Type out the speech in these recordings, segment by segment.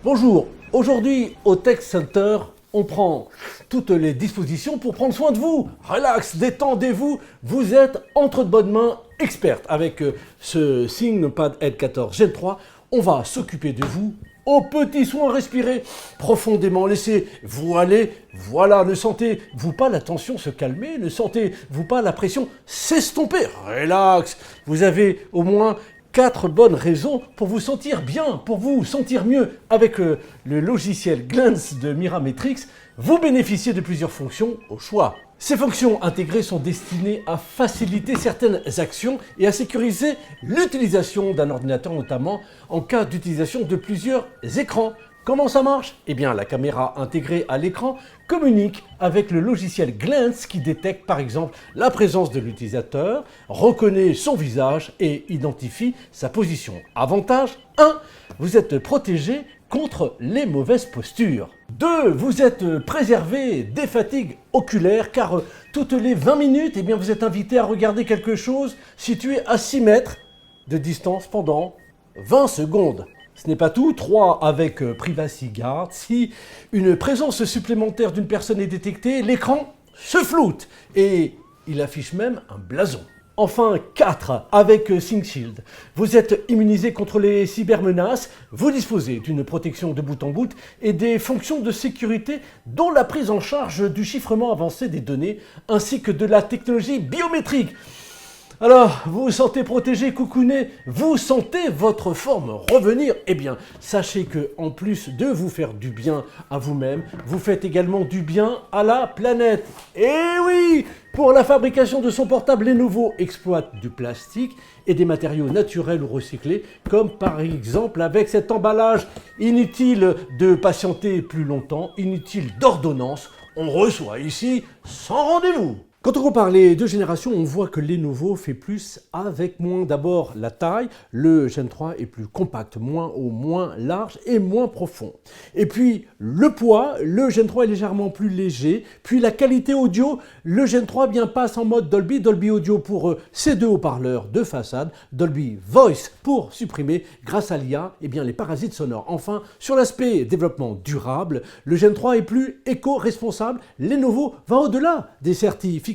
Bonjour, aujourd'hui au Tech Center, on prend toutes les dispositions pour prendre soin de vous. Relax, détendez-vous, vous êtes entre de bonnes mains expertes. Avec ce ThinkPad L14 Gen 3, on va s'occuper de vous aux petits soins, respirez profondément, laissez-vous aller. Voilà, ne sentez-vous pas la tension se calmer, ne sentez-vous pas la pression s'estomper. Relax, vous avez au moins 4 bonnes raisons pour vous sentir bien, pour vous sentir mieux. Avec le logiciel Glance de Mirametrix, vous bénéficiez de plusieurs fonctions au choix. Ces fonctions intégrées sont destinées à faciliter certaines actions et à sécuriser l'utilisation d'un ordinateur, notamment en cas d'utilisation de plusieurs écrans. Comment ça marche? Eh bien, la caméra intégrée à l'écran communique avec le logiciel Glance qui détecte par exemple la présence de l'utilisateur, reconnaît son visage et identifie sa position. Avantage 1. Vous êtes protégé contre les mauvaises postures. 2. Vous êtes préservé des fatigues oculaires car toutes les 20 minutes, eh bien, vous êtes invité à regarder quelque chose situé à 6 mètres de distance pendant 20 secondes. Ce n'est pas tout. 3. Avec Privacy Guard, si une présence supplémentaire d'une personne est détectée, l'écran se floute et il affiche même un blason. Enfin 4. Avec ThinkShield, vous êtes immunisé contre les cybermenaces, vous disposez d'une protection de bout en bout et des fonctions de sécurité dont la prise en charge du chiffrement avancé des données ainsi que de la technologie biométrique. Alors, vous vous sentez protégé, coucouné, vous sentez votre forme revenir? Eh bien, sachez que en plus de vous faire du bien à vous-même, vous faites également du bien à la planète. Et oui, pour la fabrication de son portable, Lenovo exploite du plastique et des matériaux naturels ou recyclés, comme par exemple avec cet emballage. Inutile de patienter plus longtemps, inutile d'ordonnance, on reçoit ici sans rendez-vous. Quand on compare les deux générations, on voit que Lenovo fait plus avec moins. D'abord, la taille, le Gen 3 est plus compact, moins haut, moins large et moins profond. Et puis, le poids, le Gen 3 est légèrement plus léger. Puis la qualité audio, le Gen 3 passe en mode Dolby, Dolby Audio pour ses deux haut-parleurs de façade, Dolby Voice pour supprimer, grâce à l'IA, les parasites sonores. Enfin, sur l'aspect développement durable, le Gen 3 est plus éco-responsable. Lenovo va au-delà des certificats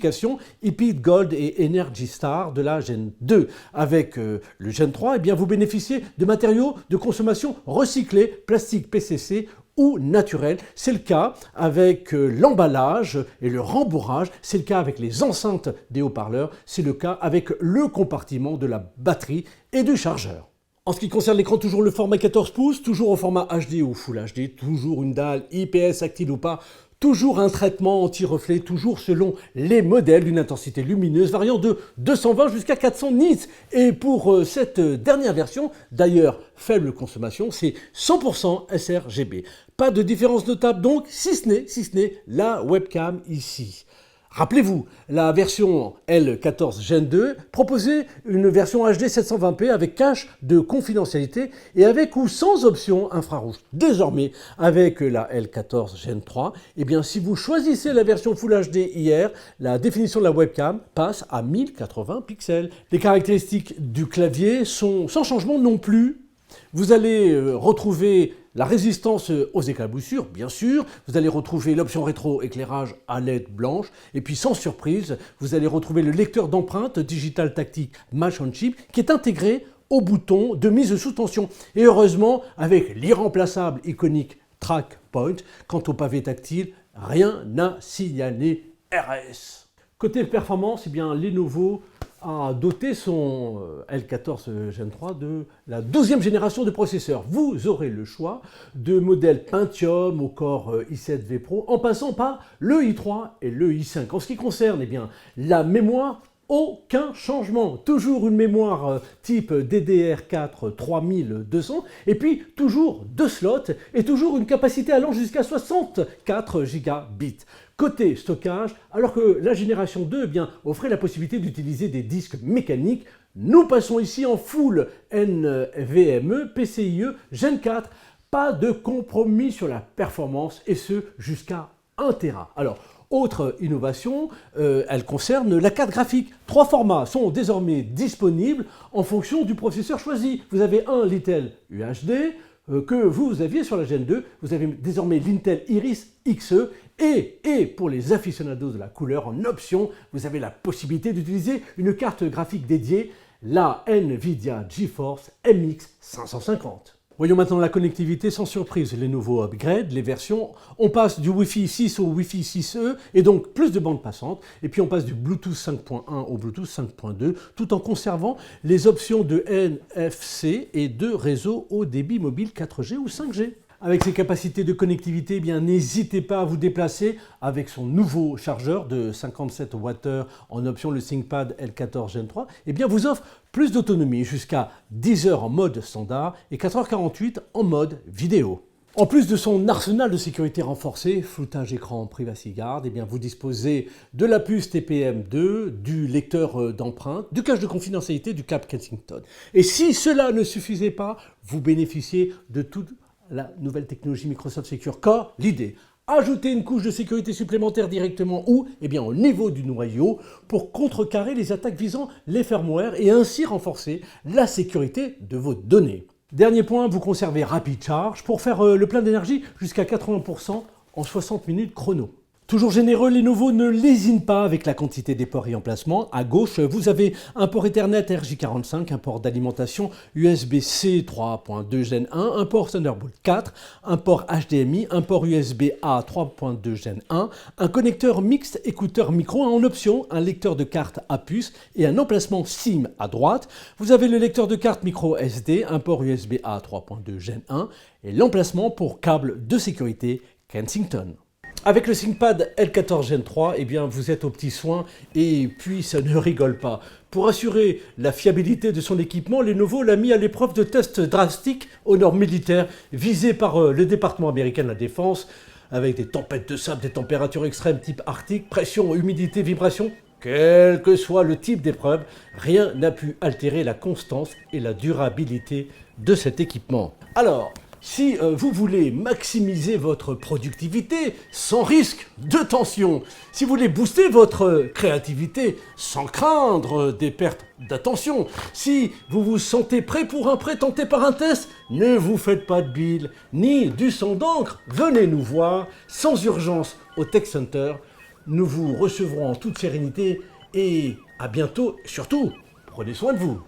EPEAT Gold et Energy Star de la Gen 2. Avec le Gen 3, vous bénéficiez de matériaux de consommation recyclés, plastique PCC ou naturel. C'est le cas avec l'emballage et le rembourrage, c'est le cas avec les enceintes des haut-parleurs, c'est le cas avec le compartiment de la batterie et du chargeur. En ce qui concerne l'écran, toujours le format 14 pouces, toujours au format HD ou Full HD, toujours une dalle IPS active ou pas, toujours un traitement anti-reflet, toujours selon les modèles d'une intensité lumineuse variant de 220 jusqu'à 400 nits. Et pour cette dernière version, d'ailleurs faible consommation, c'est 100% sRGB. Pas de différence notable donc, si ce n'est la webcam ici. Rappelez-vous, la version L14 Gen 2 proposait une version HD 720p avec cache de confidentialité et avec ou sans option infrarouge. Désormais, avec la L14 Gen 3, si vous choisissez la version Full HD hier, la définition de la webcam passe à 1080 pixels. Les caractéristiques du clavier sont sans changement non plus. Vous allez retrouver la résistance aux éclaboussures, bien sûr. Vous allez retrouver l'option rétro-éclairage à LED blanche. Et puis, sans surprise, vous allez retrouver le lecteur d'empreintes Digital Tactic Match on Chip qui est intégré au bouton de mise sous tension. Et heureusement, avec l'irremplaçable iconique Track Point, quant au pavé tactile, rien à signaler RS. Côté performance, Lenovo a doté son L14 Gen 3 de la 12e génération de processeurs. Vous aurez le choix de modèles Pentium au Core i7 V Pro en passant par le i3 et le i5. En ce qui concerne la mémoire, aucun changement. Toujours une mémoire type DDR4 3200 et puis toujours 2 slots et toujours une capacité allant jusqu'à 64 gigabits. Côté stockage, alors que la génération 2 offrait la possibilité d'utiliser des disques mécaniques, nous passons ici en full NVMe PCIe Gen 4. Pas de compromis sur la performance et ce jusqu'à 1 Tera. Alors, Autre innovation, elle concerne la carte graphique. 3 formats sont désormais disponibles en fonction du processeur choisi. Vous avez un l'Intel UHD que vous aviez sur la Gen 2, vous avez désormais l'Intel Iris Xe et pour les aficionados de la couleur, en option, vous avez la possibilité d'utiliser une carte graphique dédiée, la Nvidia GeForce MX 550. Voyons maintenant la connectivité sans surprise, les nouveaux upgrades, les versions. On passe du Wi-Fi 6 au Wi-Fi 6E et donc plus de bandes passantes. Et puis on passe du Bluetooth 5.1 au Bluetooth 5.2 tout en conservant les options de NFC et de réseau haut débit mobile 4G ou 5G. Avec ses capacités de connectivité, eh bien n'hésitez pas à vous déplacer avec son nouveau chargeur de 57 Wh en option, le ThinkPad L14 Gen 3, eh bien vous offre plus d'autonomie, jusqu'à 10 heures en mode standard et 4h48 en mode vidéo. En plus de son arsenal de sécurité renforcé, floutage écran Privacy Guard, eh bien vous disposez de la puce TPM2, du lecteur d'empreintes, du cache de confidentialité, du câble Kensington. Et si cela ne suffisait pas, vous bénéficiez de toute la nouvelle technologie Microsoft Secure Core, l'idée. Ajouter une couche de sécurité supplémentaire directement ou au niveau du noyau pour contrecarrer les attaques visant les firmware et ainsi renforcer la sécurité de vos données. Dernier point, vous conservez Rapid Charge pour faire le plein d'énergie jusqu'à 80% en 60 minutes chrono. Toujours généreux, Lenovo ne lésinent pas avec la quantité des ports et emplacements. À gauche, vous avez un port Ethernet RJ45, un port d'alimentation USB-C 3.2 Gen 1, un port Thunderbolt 4, un port HDMI, un port USB-A 3.2 Gen 1, un connecteur mixte écouteur micro en option, un lecteur de carte à puce et un emplacement SIM à droite. Vous avez le lecteur de carte micro SD, un port USB-A 3.2 Gen 1 et l'emplacement pour câble de sécurité Kensington. Avec le ThinkPad L14 Gen 3, eh bien, vous êtes aux petits soins et puis ça ne rigole pas. Pour assurer la fiabilité de son équipement, Lenovo l'a mis à l'épreuve de tests drastiques aux normes militaires visées par le département américain de la Défense, avec des tempêtes de sable, des températures extrêmes type arctique, pression, humidité, vibration. Quel que soit le type d'épreuve, rien n'a pu altérer la constance et la durabilité de cet équipement. Alors, si vous voulez maximiser votre productivité sans risque de tension, si vous voulez booster votre créativité sans craindre des pertes d'attention, si vous vous sentez prêt pour un prêt tenté par un test, ne vous faites pas de bile ni du sang d'encre, venez nous voir sans urgence au Tech Center. Nous vous recevrons en toute sérénité et à bientôt. Surtout, prenez soin de vous.